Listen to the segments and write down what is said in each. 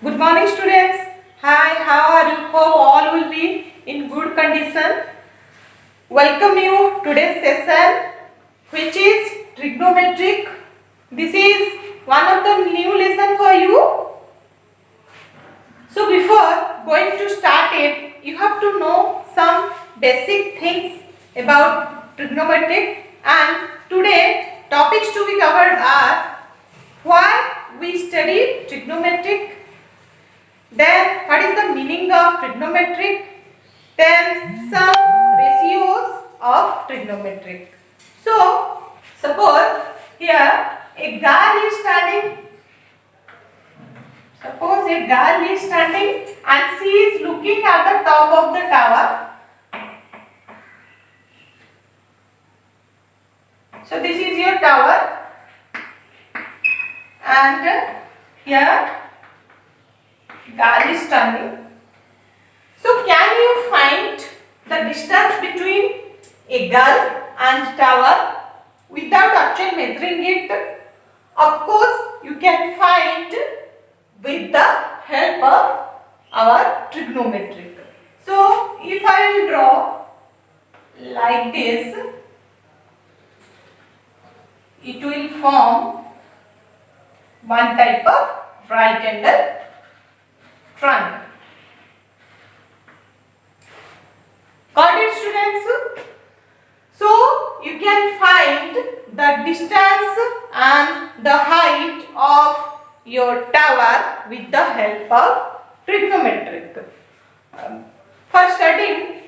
Good morning students. Hi, how are you? Hope all will be in good condition. Welcome you today's session which is trigonometric. This is one of the new lesson for you. So before going to start it, you have to know some basic things about trigonometric, and today topics to be covered are why we study trigonometric, then what is the meaning of trigonometric, then some ratios of trigonometric. So suppose here a girl is standing. Suppose a girl is standing and she is looking at the top of the tower. So this is your tower, and here girl is standing. So can you find the distance between a girl and tower without actually measuring it? Of course you can find with the help of our trigonometric. So if I will draw like this, it will form one type of right angle triangle. Got it, students? So you can find the distance and the height of your tower with the help of trigonometric. For studying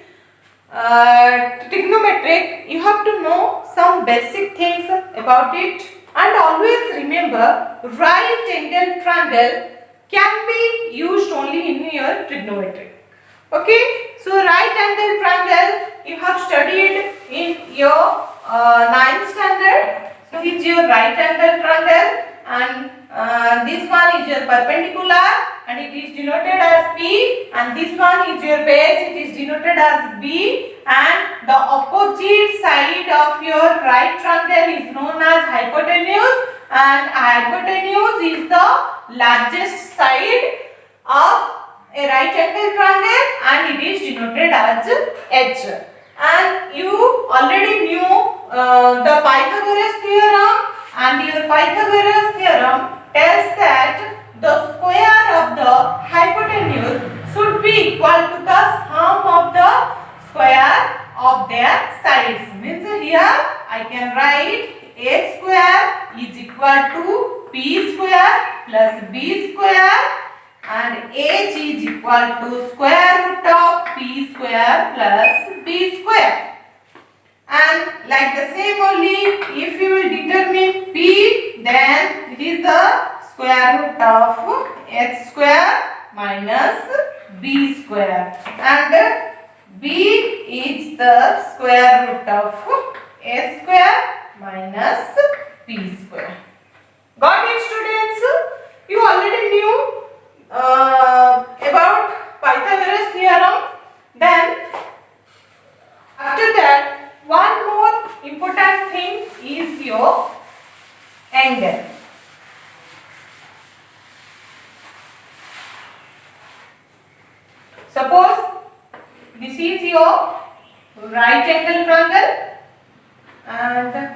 trigonometric, you have to know some basic things about it, and always remember right angle triangle can be used only in your trigonometric. Okay, so right angle triangle you have studied in your 9th standard. So it's your right angle triangle, and this one is your perpendicular and it is denoted as P, and this one is your base, it is denoted as B, and the opposite side of your right triangle is known as hypotenuse, and hypotenuse is the largest side of a right angle triangle and it is denoted as H. And you already knew the Pythagoras theorem, and your Pythagoras theorem tells that the square of the hypotenuse should be equal to the sum of the square of their sides. Means here I can write a square is equal to p square plus b square, and h is equal to square root of p square plus b square. And like the same only, if you will determine p, then it is the square root of h square minus b square, and b is the square root of a square minus b square. Got it, students? You already knew about Pythagoras theorem. Then after that, one more important thing is your angle. Suppose this is your right angle triangle and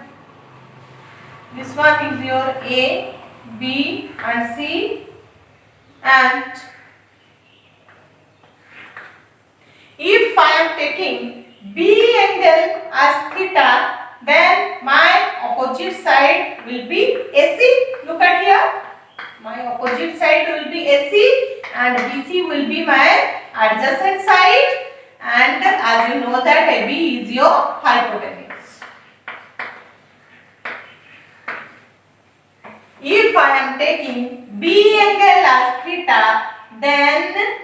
this one is your A, B and C, and if I am taking B angle as theta, then my opposite side will be AC. Look at here, my opposite side will be AC and BC will be my adjacent side, and as you know that AB is your hypotenuse. If I am taking B angle as theta, then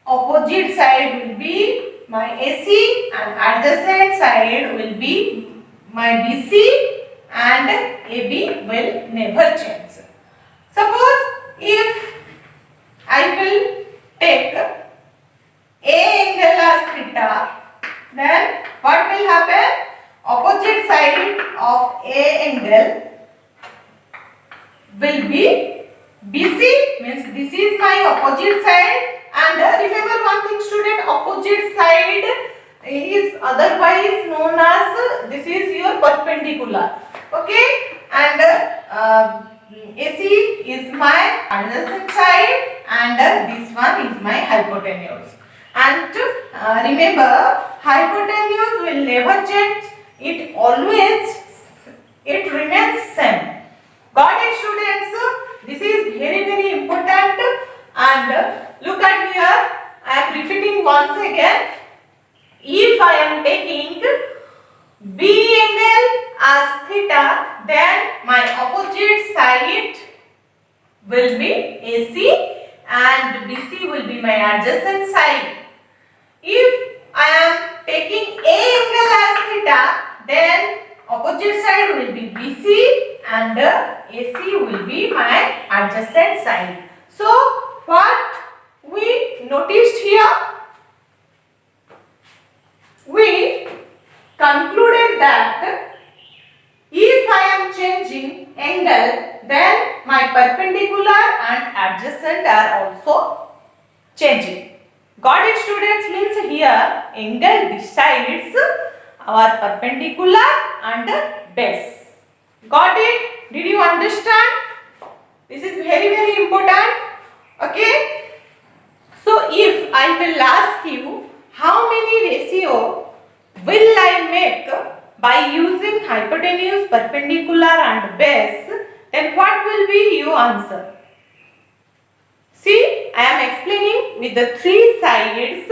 opposite side will be my AC and adjacent side will be my BC, and AB will never change. Suppose if I will take A angle as theta, then what will happen? Opposite side of A angle will be BC, means this my opposite side, and remember one thing student, opposite side is otherwise known as, this is your perpendicular, okay, and AC is my adjacent side, and this one is my hypotenuse. And remember, hypotenuse will never change, it always, it remains same. Got it students? This is very important, and look at here, I am repeating once again. If I am taking B angle as theta, then my opposite side will be AC and BC will be my adjacent side. If I am taking A angle as theta, then opposite side will be BC and AC will be my adjacent side. So what we noticed here? We concluded that if I am changing angle, then my perpendicular and adjacent are also changing. Got it students? Means here angle decides our perpendicular and base. Got it? Did you understand? This is very important. Okay. So if I will ask you how many ratio will I make by using hypotenuse, perpendicular and base, then what will be your answer? See, I am explaining with the three sides,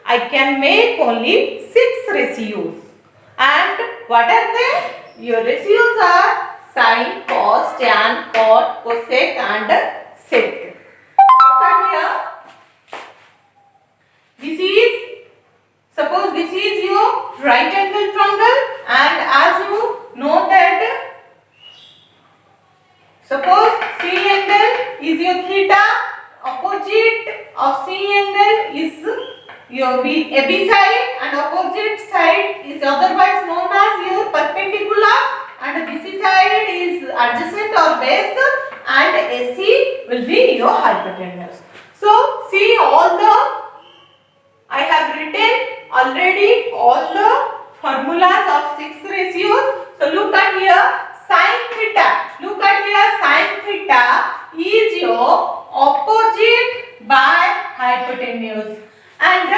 I can make only 6 ratios. And what are they? Your ratios are sine, cos, tan, cot, cosec and sec. Look at here. This is, suppose this is your right angle triangle, and as you know that, suppose C angle is your theta, opposite of C angle is your AB side, and opposite side is otherwise known as your perpendicular, and BC side is adjacent or base, and AC will be your hypotenuse. So see, all the I have written already all the formulas of 6 ratios. So look at here, sin theta. Look at here, sin theta is your opposite by hypotenuse. And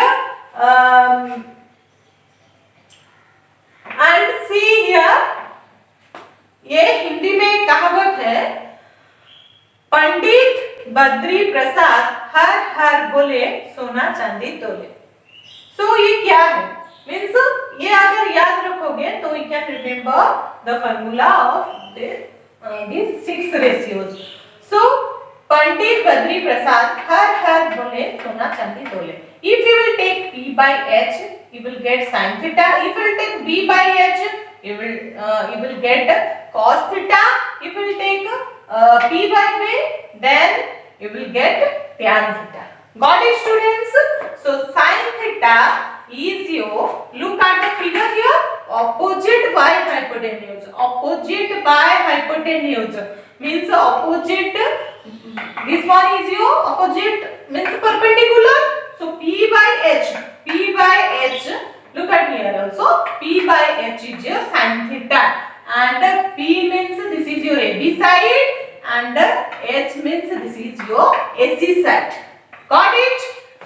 see here, ये हिंदी में एक कहावत है, पंडित बद्री प्रसाद हर हर बोले सोना चांदी तोले. So ये क्या है? Means ये अगर याद रखोगे तो you can remember the formula of these 6 ratios. So Pandit Badri Prasad हर हर बोले सोना चांदी तोले. If you will take P by H, you will get sin theta. If you will take B by H, you will get cos theta. If you will take P by B, then you will get tan theta. Got it students? So sin theta is your, look at the figure here, opposite by hypotenuse. Opposite by hypotenuse means opposite, this one is your opposite means perpendicular. So P by H, P by H, look at here also, P by H is your sin theta, and P means this is your AB side, and H means this is your AC side. Got it?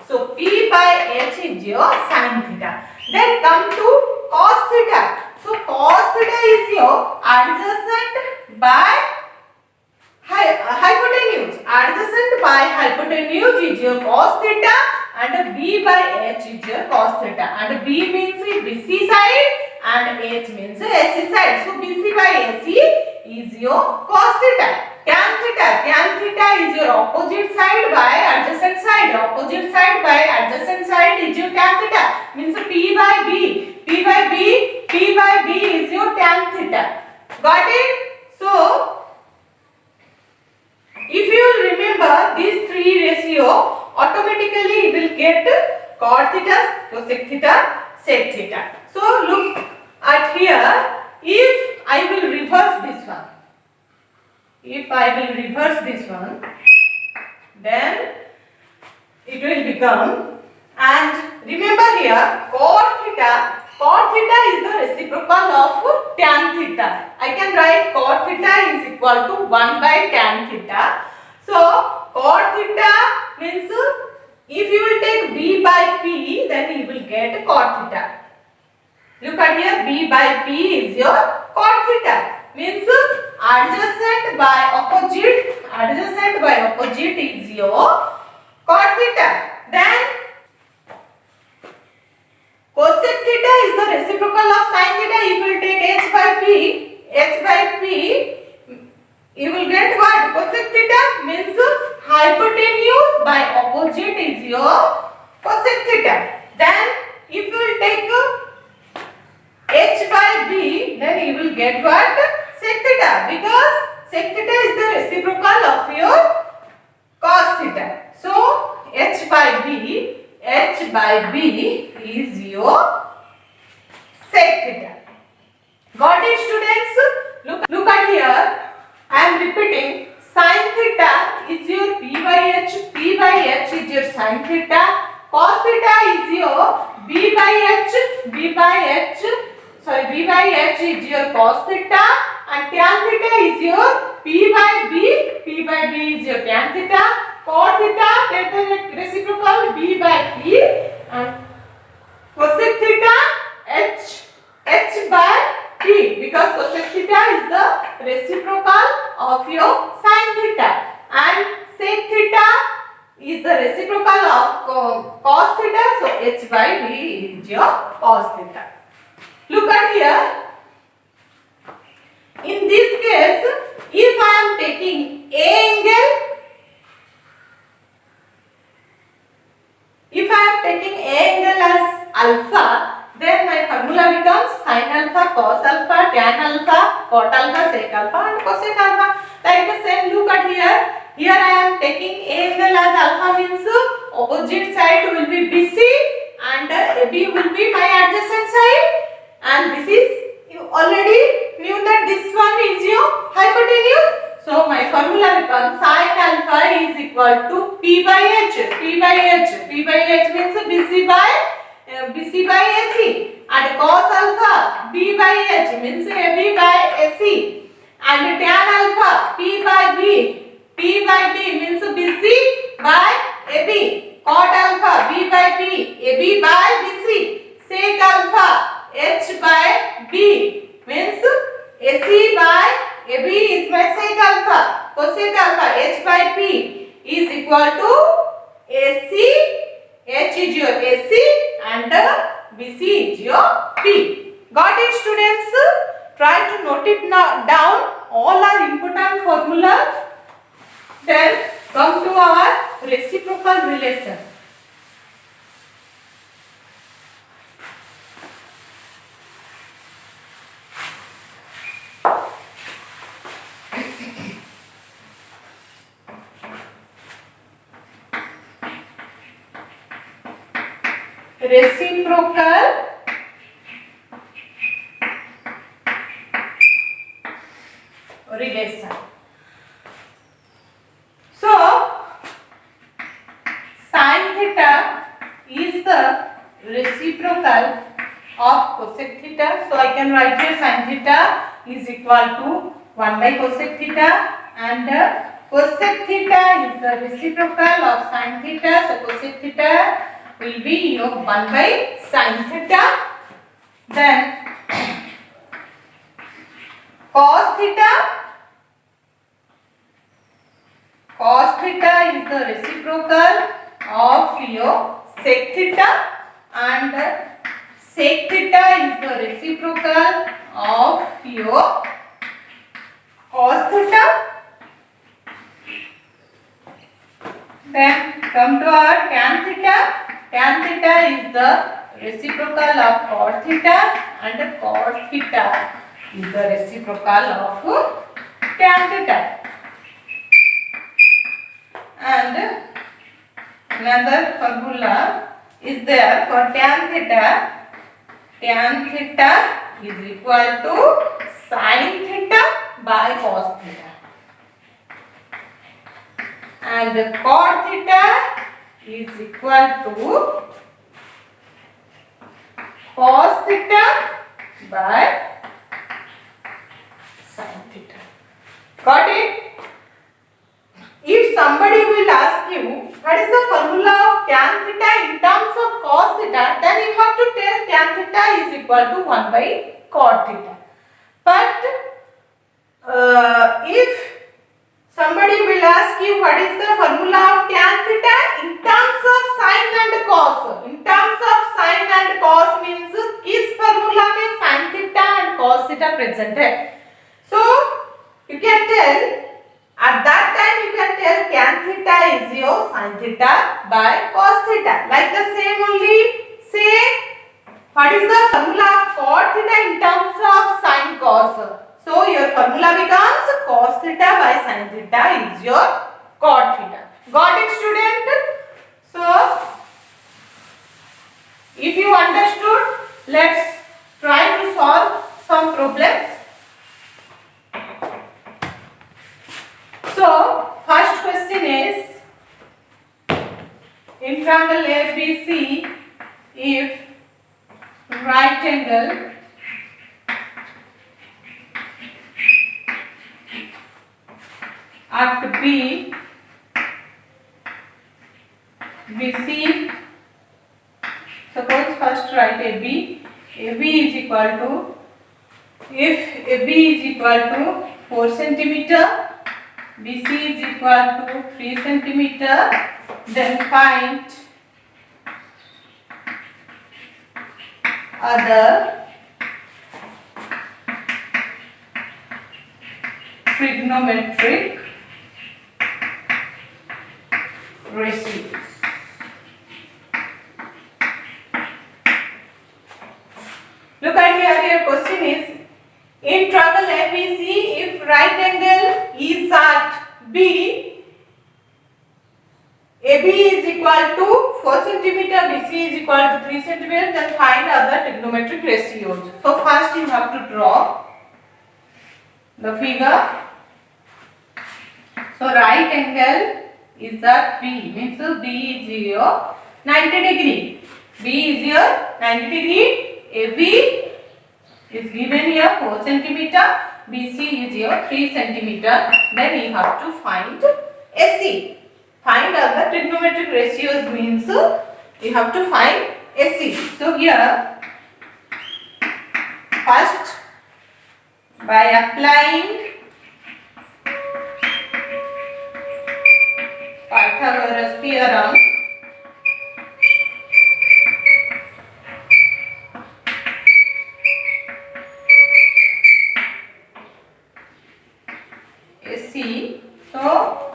So P by H is your sin theta. Then come to cos theta. So cos theta is your adjacent by hypotenuse. Adjacent by hypotenuse is your cos theta, and B by H is your cos theta. And B means BC side and H means AC side. So BC by AC is your cos theta. Tan theta. Tan theta is your opposite side by adjacent side. Opposite side by adjacent side is your tan theta. Means P by B. P by B. P by B is your tan theta. Got it? So if you will remember these 3 ratio, automatically you will get cot theta, cosec theta, sec theta. So look at here, if I will reverse this one, if I will reverse this one, then will become, and remember here cot theta is the reciprocal of tan theta. I can write cot theta is equal to 1 by tan theta. So cot theta means if you will take b by p, then you will get cot theta. Look at here, b by p is your cot theta. Means adjacent by opposite is your cot theta. Then cosec theta is the reciprocal of sin theta. If you will take h by p, you will get what? Cosec theta means hypotenuse by opposite is your cosec theta. Then if you will take h by b, then you will get what? Sec theta, because sec theta is the reciprocal of your cos theta. So h by b is your sec theta. Got it, students? Look at here. I am repeating. Sin theta is your p by h is your sin theta. Cos theta is your b by h is your cos theta, and tan theta is your p by b is your tan theta. Cot theta, get the reciprocal b by p, and cosec theta h by p, because cosec theta is the reciprocal of your sin theta, and sec theta is the reciprocal of cos theta, so h by b is your cos theta. Look at here. In this case, if I am taking A angle as alpha, then my formula becomes sin alpha, cos alpha, tan alpha, cot alpha, sec alpha, and cosec alpha. Like the same, look at here. Here I am taking A angle as alpha, means opposite side will be BC and AB will be my adjacent side. And this is, you already knew that this one is your hypotenuse. So my formula becomes sin alpha is equal to P by H means BC by AC, and cos alpha B by H means AB by AC, and tan alpha P by B means BC by AB, cot alpha B by B, AB by BC, sec alpha H by B means AC by AB is my sec alpha, cosec alpha H by P is equal to AC, H is your AC and BC is your P. Got it, students? Try to note it down. All are important formulas. Then come to our reciprocal relation. Reciprocal relation. So sin theta is the reciprocal of cosec theta. So I can write here sin theta is equal to 1 by cosec theta, and cosec theta is the reciprocal of sin theta. So cosec theta will be your 1 by sin theta. Then cos theta is the reciprocal of your sec theta, and sec theta is the reciprocal of your cos theta. Then come to our tan theta. Tan theta is the reciprocal of cot theta, and cot theta is the reciprocal of tan theta. And another formula is there for tan theta. Tan theta is equal to sin theta by cos theta, and cot theta is equal to cos theta by sin theta. Got it? If somebody will ask you what is the formula of tan theta in terms of cos theta, then you have to tell tan theta is equal to 1 by cot theta. But if somebody will ask you what is the formula of tan theta in terms of sin and cos. In terms of sin and cos means किस formula में sin theta and cos theta present है. So you can tell at that time you can tell tan theta is your sin theta by cos theta. Like the same only say what is the formula of cot theta in terms of sin cos. So your formula becomes cos theta by sin theta is your cot theta. Got it, student? So if you understood, let's try to solve some problems. So first question is, in triangle ABC, if right angle at B, BC, suppose first write AB is equal to, if AB is equal to 4 centimeter, BC is equal to 3 centimeter, then find other trigonometric ratios. Look at here, your question is, in triangle ABC, if right angle is at B, AB is equal to 4 centimeter, BC is equal to 3 centimeter, then find other trigonometric ratios. So first you have to draw the figure. So right angle is at B, means B is your 90 degree. B is your 90 degree. AB is given here 4 centimeter. BC is your 3 centimeter. Then you have to find AC. Find other trigonometric ratios means you have to find AC. So here first by applying Pythagoras theorem, AC. So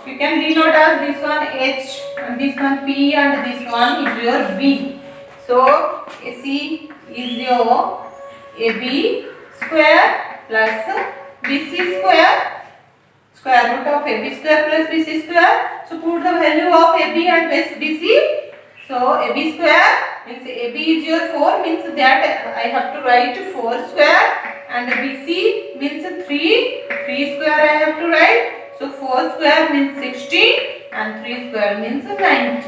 you can denote as this one H and this one P and this one is your B. So AC is your AB square plus BC square, square root of AB square plus BC square. So put the value of AB and BC. So AB square means AB is your 4, means that I have to write 4 square, and BC means 3 square I have to write. So 4 square means 16 and 3 square means 9,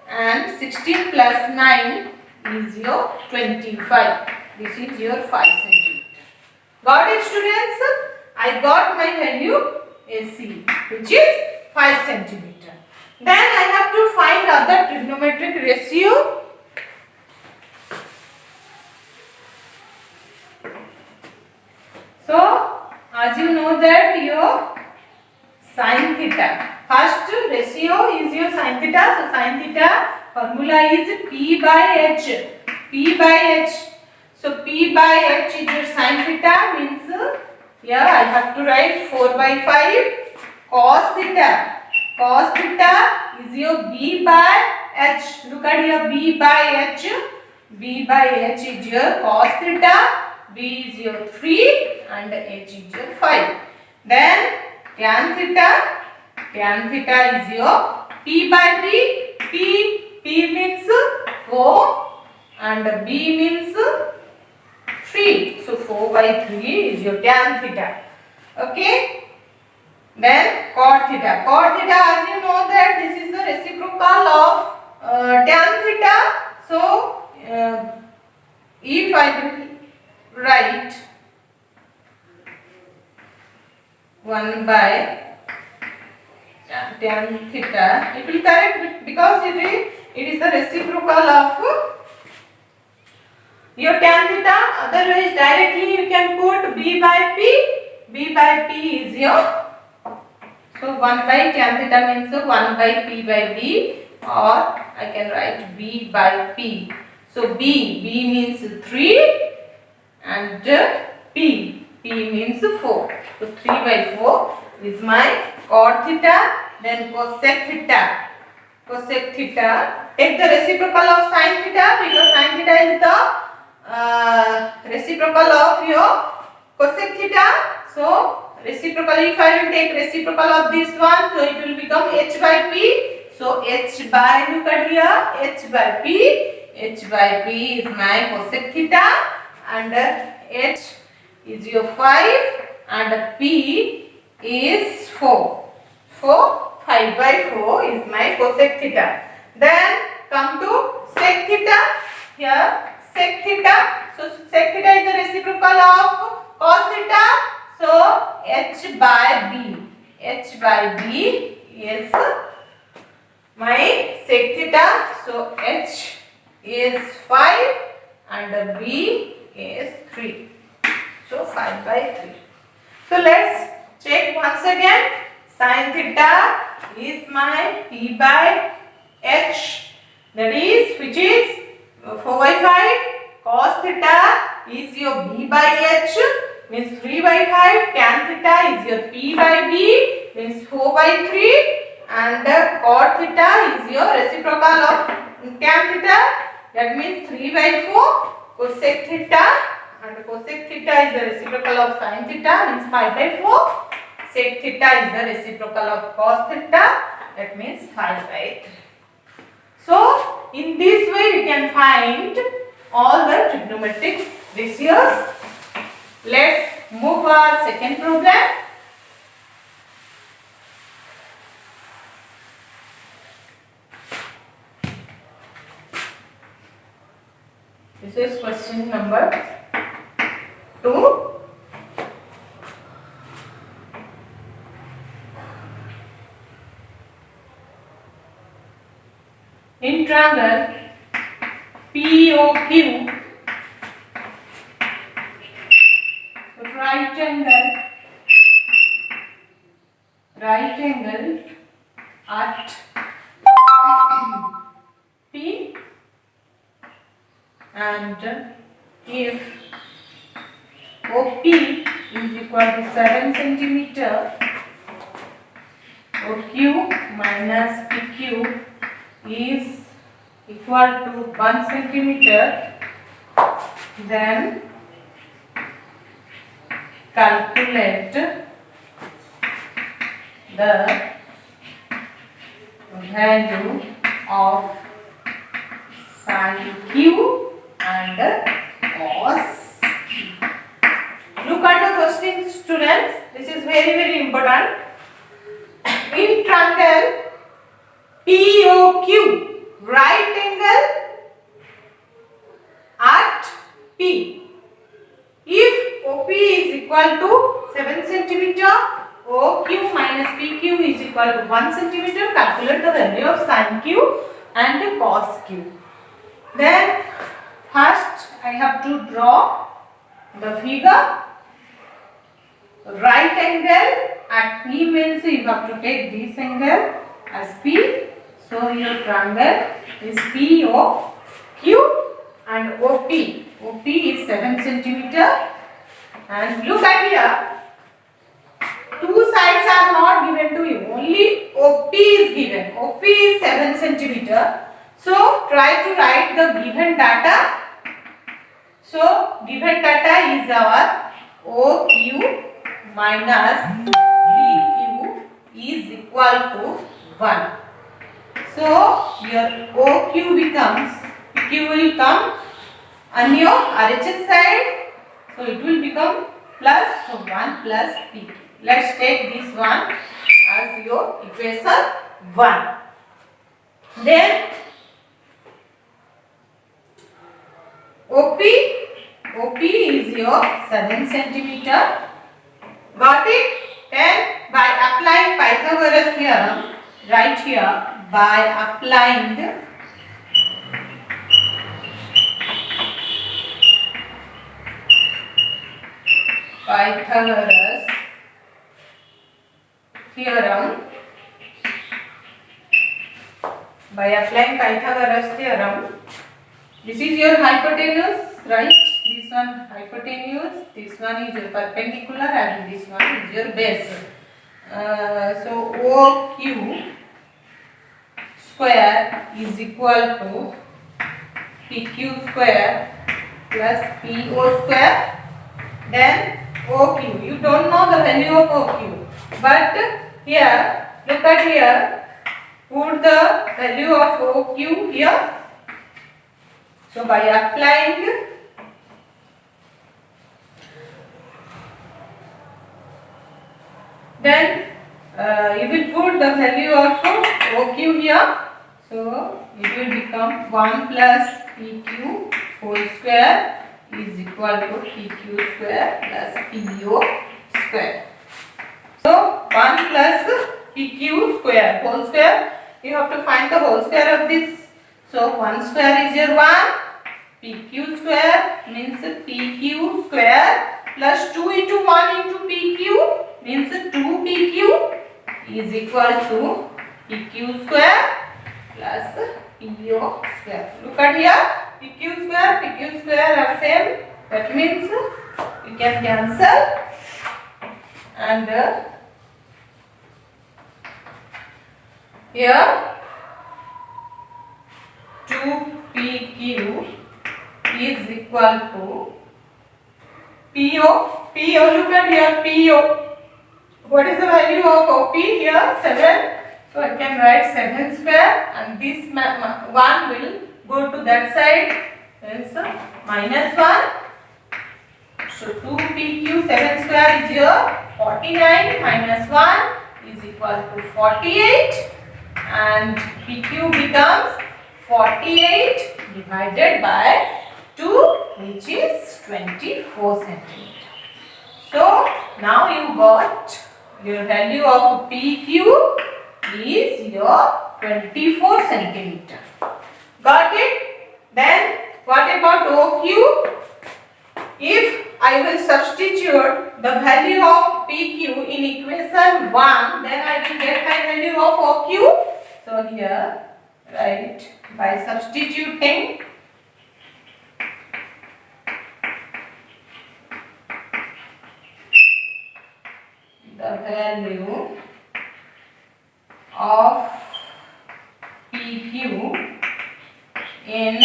and 16 plus 9 is your 25. This is your 5 centimeter. Got it, students? I got my value AC, which is 5 centimeter. Then I have to find other trigonometric ratio. So as you know that your sin theta, first ratio is your sin theta. So sin theta formula is P by H. P by H. So P by H is your sin theta, means here I have to write 4 by 5 cos theta. Cos theta is your B by H. Look at here, B by H. B by H is your cos theta. B is your 3 and H is your 5. Then tan theta. Tan theta is your P by B. P means 4 and B means 3. So 4 by 3 is your tan theta. Okay. Then cot theta. Cot theta, as you know that this tan theta. It will correct because it is the reciprocal of your tan theta. Otherwise directly you can put b by p. B by p is your, so 1 by tan theta means 1 by p by b, or I can write b by p. So b means 3 and p means 4. So 3 by 4 is my cot theta. Then cosec theta. Cosec theta. Take the reciprocal of sin theta because sin theta is the reciprocal of your cosec theta. So reciprocal, if I will take reciprocal of this one, so it will become h by p. So h by, look at here, h by p. H by p is my cosec theta, and h is your 5 and p is 4. So 5 by 4 is my cosec theta. Then come to sec theta. Here sec theta. So sec theta is the reciprocal of cos theta. So h by b. H by b is my sec theta. So h is 5 and b is 3. So 5 by 3. So let's check once again. Sin theta is my p by h, that is, which is 4 by 5. Cos theta is your b by h, means 3 by 5. Tan theta is your p by b, means 4 by 3. And cot theta is your reciprocal of tan theta, that means 3 by 4. Cosec theta, and cosec theta is the reciprocal of sin theta, means 5 by 4. Sec theta is the reciprocal of cos theta, that means 5 by 3. So in this way we can find all the trigonometric ratios. Let's move our second problem. This is question number 2. In triangle POQ, right angle at P, and if OP is equal to 7 centimeter, OQ minus PQ is equal to 1 centimeter, then calculate the value of sin Q and cos Q. Look at the question, students. This is very important. In triangle POQ, right angle at P, if OP is equal to 7 centimeter, OQ minus PQ is equal to 1 centimeter, calculate the value of sin Q and cos Q. Then first I have to draw the figure. Right angle at P means you have to take this angle as P. So your triangle is POQ and OP. OP is 7 centimeter. And look at here, two sides are not given to you, only OP is given. OP is 7 centimeter. So try to write the given data. So given data is our OQ minus PQ is equal to 1. So your OQ becomes, PQ will come on your RHS side. So it will become plus, so 1 plus PQ. Let's take this one as your equation 1. Then OP is your 7 centimeter. Got it? Then by applying Pythagoras theorem, right here by applying Pythagoras theorem. By applying Pythagoras theorem, this is your hypotenuse, right? This one hypotenuse, this one is your perpendicular, and this one is your base. So OQ square is equal to PQ square plus PO square. Then OQ, you don't know the value of OQ, but here, look at here, put the value of OQ here. So by applying then you will put the value of OQ here. So it will become 1 plus PQ whole square is equal to PQ square plus PO square. So 1 plus PQ square whole square, you have to find the whole square of this. So 1 square is your 1, PQ square means PQ square plus 2 into 1 into PQ means 2PQ is equal to PQ square plus PO square. Look at here, PQ square are same. That means we can cancel, and here 2PQ is equal to PO. Look at here, PO. What is the value of OP here? 7. So I can write 7 square, and this 1 will go to that side. Hence minus 1. So 2PQ 7 square is your 49 minus 1 is equal to 48, and PQ becomes 48 divided by 2, which is 24 centimeter. So now you got your value of PQ is your 24 centimeter. Got it? Then what about OQ? If I will substitute the value of PQ in equation 1, then I will get my value of OQ. So here, right, by substituting the value of PQ in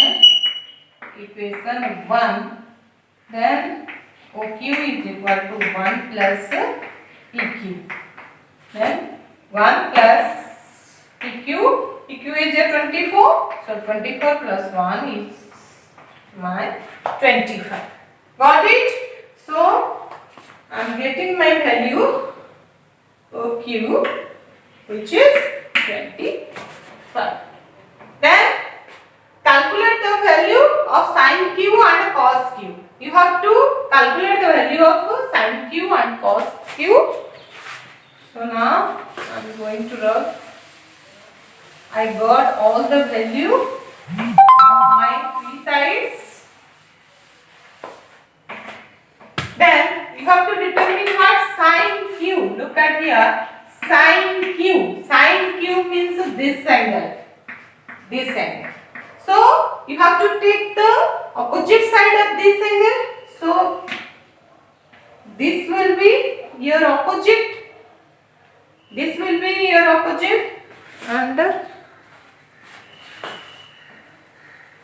equation 1, then OQ is equal to 1 plus PQ. Then 1 plus PQ is a 24. So 24 plus 1 is my 25. Got it? So I am getting my value OQ, which is 25. Then calculate the value of sin Q and cos Q. You have to calculate the value of sin Q and cos Q. So now I am going to rub. I got all the value of my three sides. Then you have to determine what sin Q. Look at here. Sin Q. Sin Q means this angle. This angle. So you have to take the opposite side of this angle. So this will be your opposite. This will be your opposite, and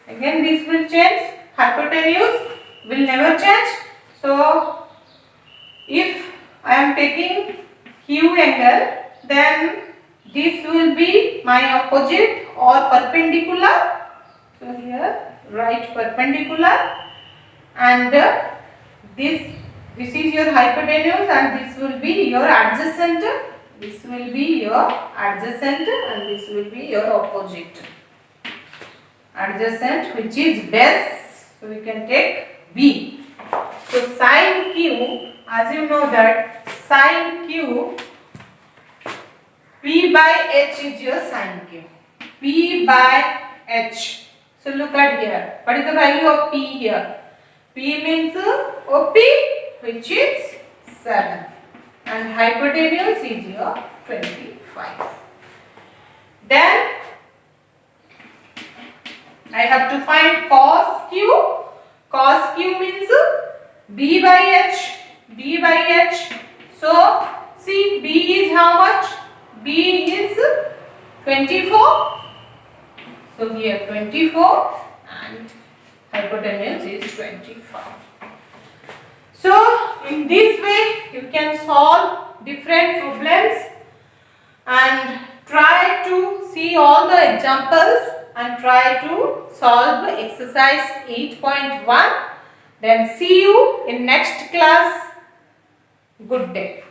again this will change. Hypotenuse will never change. So if I am taking Q angle, then this will be my opposite or perpendicular. So here write perpendicular, and this is your hypotenuse, and this will be your adjacent. This will be your adjacent, and this will be your opposite. Adjacent, which is base. So we can take B. So sin Q, as you know that sin Q P by H is your sin Q. P by H. So look at here. What is the value of P here? P means OP, which is 7. And hypotenuse is your 25. Then I have to find cos Q. Cos Q means B by H. B by H. So see, B is how much? B is 24. So here 24 and hypotenuse is 25. So in this way you can solve different problems and try to see all the examples and try to solve exercise 8.1. Then see you in next class. Good day.